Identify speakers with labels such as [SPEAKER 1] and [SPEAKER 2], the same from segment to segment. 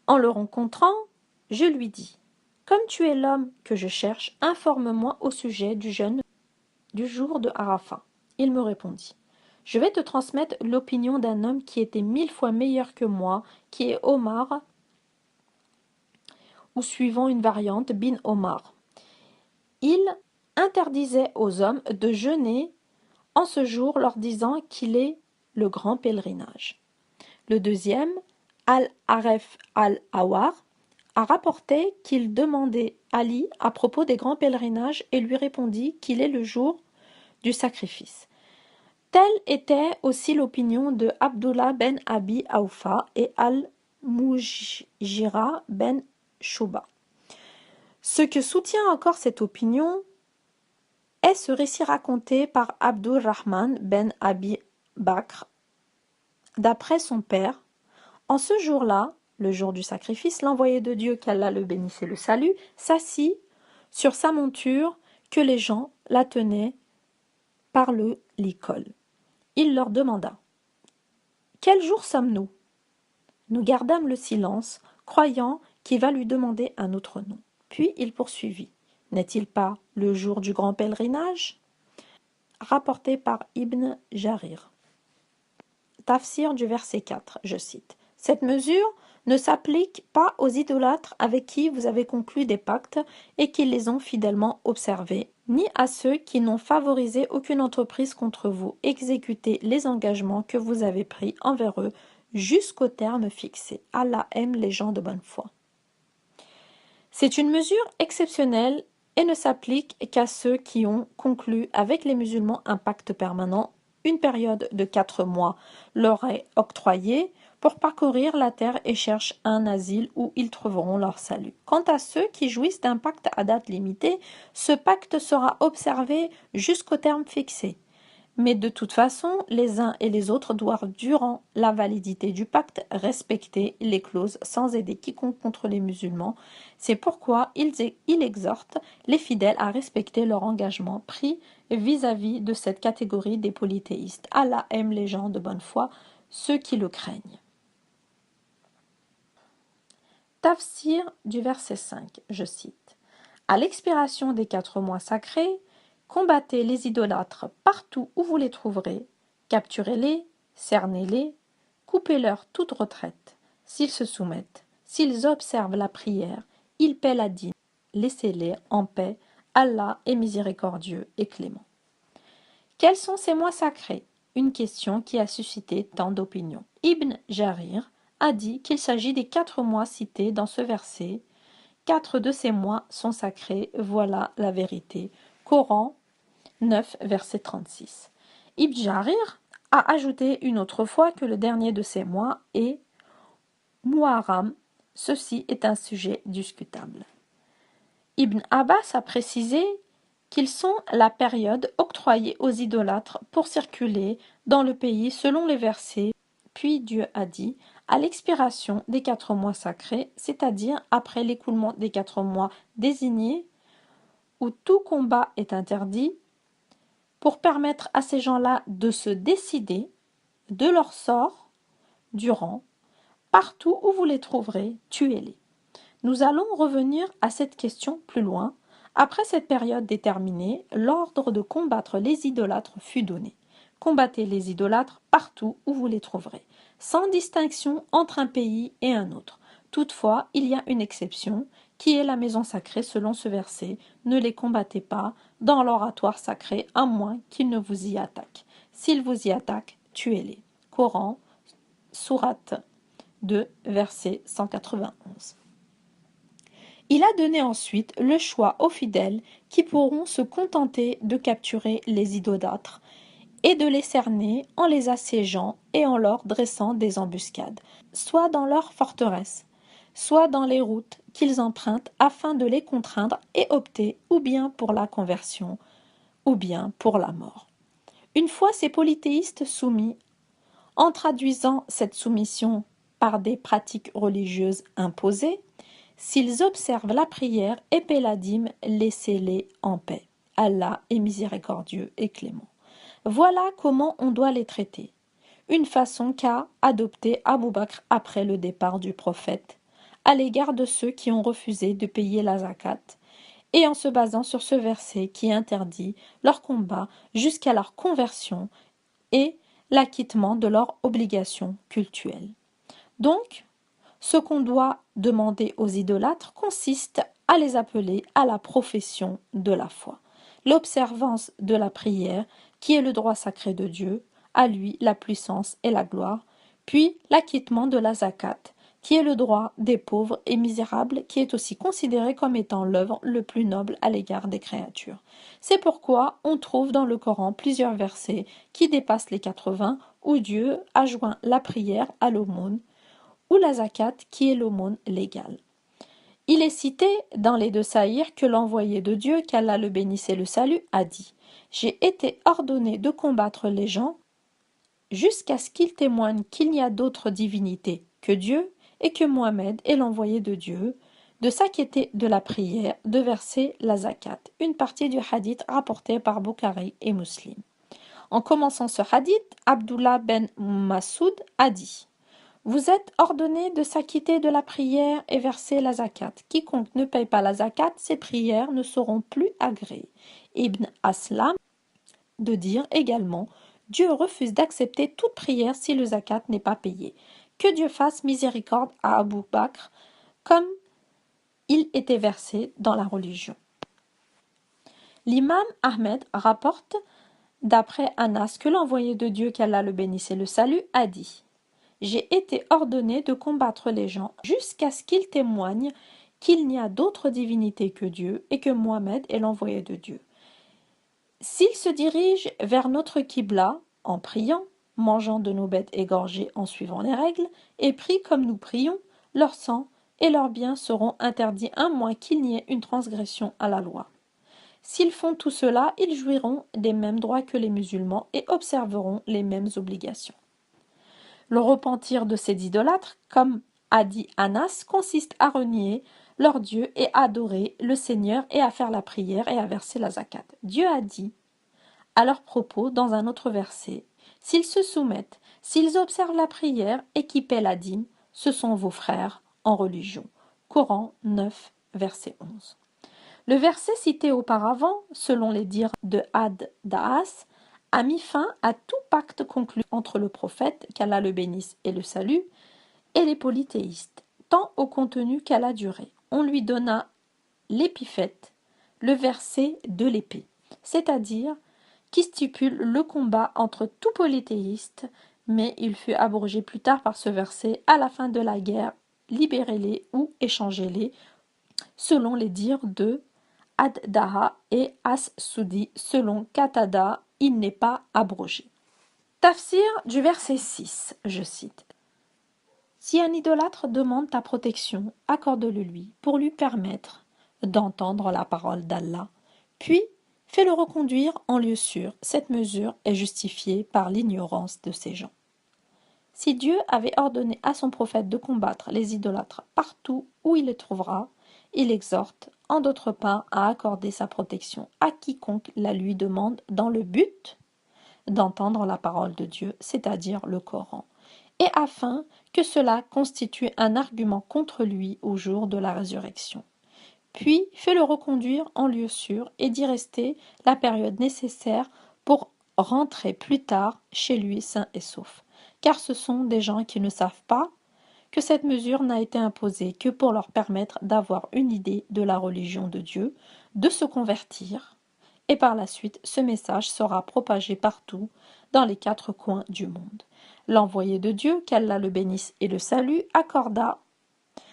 [SPEAKER 1] En le rencontrant, je lui dis: Comme tu es l'homme que je cherche, informe-moi au sujet du jeûne du jour de Arafat. Il me répondit: Je vais te transmettre l'opinion d'un homme qui était 1000 fois meilleur que moi, qui est Omar, ou suivant une variante, bin Omar. Il interdisait aux hommes de jeûner en ce jour, leur disant qu'il est le grand pèlerinage. Le deuxième, Al-Aref al-Awar, a rapporté qu'il demandait Ali à propos des grands pèlerinages et lui répondit qu'il est le jour du sacrifice. Telle était aussi l'opinion de Abdullah ben Abi Aufa et Al-Mujira ben Shuba. Ce que soutient encore cette opinion est ce récit raconté par Abdurrahman ben Abi Bakr. D'après son père, en ce jour-là, le jour du sacrifice, l'envoyé de Dieu, qu'Allah le bénisse et le salue, s'assit sur sa monture que les gens la tenaient par le licol. Il leur demanda: Quel jour sommes-nous? Nous gardâmes le silence, croyant qu'il va lui demander un autre nom. Puis il poursuivit: N'est-il pas le jour du grand pèlerinage? Rapporté par Ibn Jarir. Tafsir du verset 4, je cite: Cette mesure ne s'applique pas aux idolâtres avec qui vous avez conclu des pactes et qui les ont fidèlement observés, ni à ceux qui n'ont favorisé aucune entreprise contre vous. Exécutez les engagements que vous avez pris envers eux jusqu'au terme fixé. Allah aime les gens de bonne foi. C'est une mesure exceptionnelle et ne s'applique qu'à ceux qui ont conclu avec les musulmans un pacte permanent. Une période de 4 mois leur est octroyée pour parcourir la terre et cherchent un asile où ils trouveront leur salut. Quant à ceux qui jouissent d'un pacte à date limitée, ce pacte sera observé jusqu'au terme fixé. Mais de toute façon, les uns et les autres doivent, durant la validité du pacte, respecter les clauses sans aider quiconque contre les musulmans. C'est pourquoi il exhorte les fidèles à respecter leur engagement pris vis-à-vis de cette catégorie des polythéistes. Allah aime les gens de bonne foi, ceux qui le craignent. Tafsir du verset 5, je cite: À l'expiration des 4 mois sacrés, combattez les idolâtres partout où vous les trouverez, capturez-les, cernez-les, coupez-leur toute retraite. S'ils se soumettent, s'ils observent la prière, ils paient la dîme, laissez-les en paix. Allah est miséricordieux et clément. Quels sont ces mois sacrés? Une question qui a suscité tant d'opinions. Ibn Jarir a dit qu'il s'agit des 4 mois cités dans ce verset. 4 de ces mois sont sacrés, voilà la vérité. Coran 9, verset 36. Ibn Jarir a ajouté une autre fois que le dernier de ces mois est Muharram. Ceci est un sujet discutable. Ibn Abbas a précisé qu'ils sont la période octroyée aux idolâtres pour circuler dans le pays selon les versets. Puis Dieu a dit: à l'expiration des 4 mois sacrés, c'est-à-dire après l'écoulement des 4 mois désignés, où tout combat est interdit, pour permettre à ces gens-là de se décider de leur sort durant, partout où vous les trouverez, tuez-les. Nous allons revenir à cette question plus loin. Après cette période déterminée, l'ordre de combattre les idolâtres fut donné. Combattez les idolâtres partout où vous les trouverez, sans distinction entre un pays et un autre. Toutefois, il y a une exception, qui est la maison sacrée selon ce verset. Ne les combattez pas dans l'oratoire sacré, à moins qu'ils ne vous y attaquent. S'ils vous y attaquent, tuez-les. Coran, sourate 2, verset 191. Il a donné ensuite le choix aux fidèles qui pourront se contenter de capturer les idolâtres et de les cerner en les assiégeant et en leur dressant des embuscades, soit dans leurs forteresses, soit dans les routes qu'ils empruntent afin de les contraindre et opter ou bien pour la conversion ou bien pour la mort. Une fois ces polythéistes soumis, en traduisant cette soumission par des pratiques religieuses imposées, s'ils observent la prière et paient la dîme, laissez-les en paix. Allah est miséricordieux et clément. Voilà comment on doit les traiter. Une façon qu'a adoptée Abu Bakr après le départ du prophète. à l'égard de ceux qui ont refusé de payer la zakat, et en se basant sur ce verset qui interdit leur combat jusqu'à leur conversion et l'acquittement de leurs obligations cultuelles. Donc, ce qu'on doit demander aux idolâtres consiste à les appeler à la profession de la foi, l'observance de la prière, qui est le droit sacré de Dieu, à lui la puissance et la gloire, puis l'acquittement de la zakat, qui est le droit des pauvres et misérables, qui est aussi considéré comme étant l'œuvre le plus noble à l'égard des créatures. C'est pourquoi on trouve dans le Coran plusieurs versets qui dépassent les 80, où Dieu a joint la prière à l'aumône, ou la zakat, qui est l'aumône légale. Il est cité dans les deux saïrs que l'envoyé de Dieu, qu'Allah le bénisse et le salue, a dit « J'ai été ordonné de combattre les gens jusqu'à ce qu'ils témoignent qu'il n'y a d'autre divinité que Dieu et que Mohammed est l'envoyé de Dieu, de s'inquiéter de la prière, de verser la zakat », une partie du hadith rapporté par Bukhari et Muslim. En commençant ce hadith, Abdullah ben Masoud a dit « Vous êtes ordonnés de s'acquitter de la prière et verser la zakat. Quiconque ne paye pas la zakat, ses prières ne seront plus agréées. » Ibn Aslam de dire également « Dieu refuse d'accepter toute prière si le zakat n'est pas payé. Que Dieu fasse miséricorde à Abu Bakr, comme il était versé dans la religion. » L'imam Ahmed rapporte d'après Anas que l'envoyé de Dieu, qu'Allah le bénisse et le salue, a dit « J'ai été ordonné de combattre les gens jusqu'à ce qu'ils témoignent qu'il n'y a d'autre divinité que Dieu et que Mohammed est l'envoyé de Dieu. S'ils se dirigent vers notre Qibla en priant, mangeant de nos bêtes égorgées en suivant les règles, et prient comme nous prions, leur sang et leurs biens seront interdits à moins qu'il n'y ait une transgression à la loi. S'ils font tout cela, ils jouiront des mêmes droits que les musulmans et observeront les mêmes obligations. » Le repentir de ces idolâtres, comme a dit Anas, consiste à renier leur Dieu et à adorer le Seigneur et à faire la prière et à verser la zakat. Dieu a dit à leur propos dans un autre verset « S'ils se soumettent, s'ils observent la prière et qui paient la dîme, ce sont vos frères en religion. » Coran 9, verset 11. Le verset cité auparavant, selon les dires de Ad-Da'as, a mis fin à tout pacte conclu entre le prophète, qu'Allah le bénisse et le salue, et les polythéistes, tant au contenu qu'à la durée. On lui donna l'épiphète, le verset de l'épée, c'est-à-dire qui stipule le combat entre tout polythéiste, mais il fut abrogé plus tard par ce verset à la fin de la guerre, libérez-les ou échangez-les, selon les dires de Ad-Daha et As-Sudi, selon Qatada, il n'est pas abrogé. Tafsir du verset 6, je cite. Si un idolâtre demande ta protection, accorde-le lui pour lui permettre d'entendre la parole d'Allah, puis fais-le reconduire en lieu sûr. Cette mesure est justifiée par l'ignorance de ces gens. Si Dieu avait ordonné à son prophète de combattre les idolâtres partout où il les trouvera, il exhorte, en d'autre part, à accorder sa protection à quiconque la lui demande dans le but d'entendre la parole de Dieu, c'est-à-dire le Coran, et afin que cela constitue un argument contre lui au jour de la résurrection. Puis fais-le reconduire en lieu sûr et d'y rester la période nécessaire pour rentrer plus tard chez lui sain et sauf. Car ce sont des gens qui ne savent pas que cette mesure n'a été imposée que pour leur permettre d'avoir une idée de la religion de Dieu, de se convertir, et par la suite ce message sera propagé partout dans les 4 coins du monde. L'envoyé de Dieu, qu'Allah le bénisse et le salue, accorda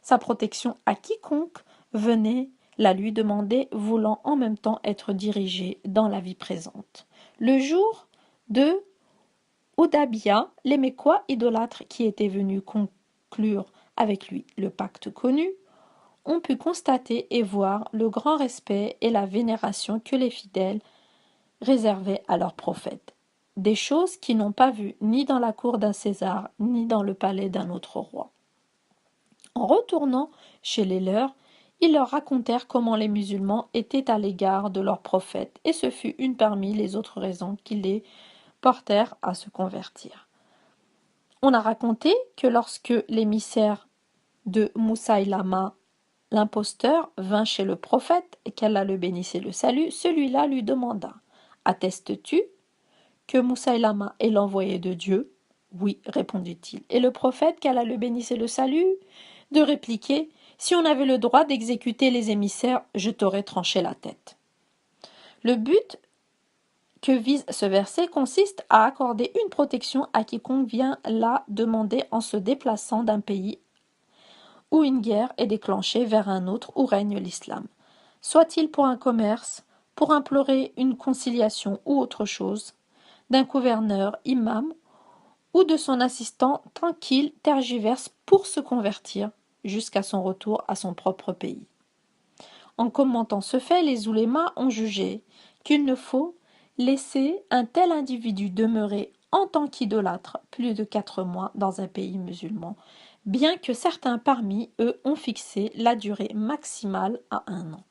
[SPEAKER 1] sa protection à quiconque venait la lui demander, voulant en même temps être dirigé dans la vie présente. Le jour de Hudaybiya, les Mécois idolâtres qui étaient venus conclure avec lui le pacte connu, ont pu constater et voir le grand respect et la vénération que les fidèles réservaient à leur prophète. Des choses qu'ils n'ont pas vues ni dans la cour d'un César, ni dans le palais d'un autre roi. En retournant chez les leurs, ils leur racontèrent comment les musulmans étaient à l'égard de leur prophète, et ce fut une parmi les autres raisons qui les portèrent à se convertir. On a raconté que lorsque l'émissaire de Moussaïlama, l'imposteur, vint chez le prophète, et qu'Allah le bénisse et le salue, celui-là lui demanda: Attestes-tu que Moussaïlama est l'envoyé de Dieu? Oui, répondit-il. Et le prophète, qu'Allah le bénisse et le salue, de répliquer: Si on avait le droit d'exécuter les émissaires, je t'aurais tranché la tête. Le but que vise ce verset consiste à accorder une protection à quiconque vient la demander en se déplaçant d'un pays où une guerre est déclenchée vers un autre où règne l'islam. Soit-il pour un commerce, pour implorer une conciliation ou autre chose, d'un gouverneur, imam, ou de son assistant tant qu'il tergiverse pour se convertir jusqu'à son retour à son propre pays. En commentant ce fait, les oulémas ont jugé qu'il ne faut laisser un tel individu demeurer en tant qu'idolâtre plus de 4 mois dans un pays musulman, bien que certains parmi eux ont fixé la durée maximale à 1 an.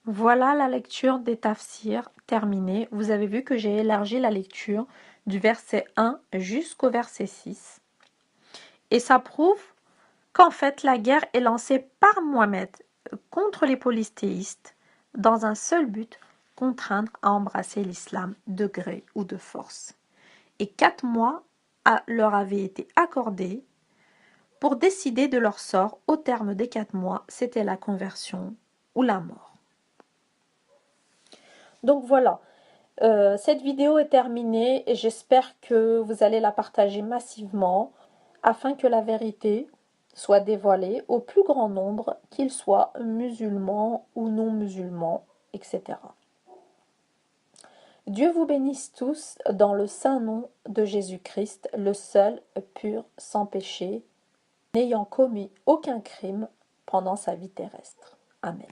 [SPEAKER 1] Voilà la lecture des tafsirs terminée. Vous avez vu que j'ai élargi la lecture du verset 1 jusqu'au verset 6. Et ça prouve qu'en fait la guerre est lancée par Mohammed contre les polythéistes dans un seul but, contraindre à embrasser l'islam de gré ou de force. Et 4 mois leur avaient été accordés pour décider de leur sort. Au terme des 4 mois, c'était la conversion ou la mort. Donc voilà, cette vidéo est terminée et j'espère que vous allez la partager massivement afin que la vérité soit dévoilée au plus grand nombre, qu'ils soient musulmans ou non musulmans, etc. Dieu vous bénisse tous dans le saint nom de Jésus-Christ, le seul, pur, sans péché, n'ayant commis aucun crime pendant sa vie terrestre. Amen.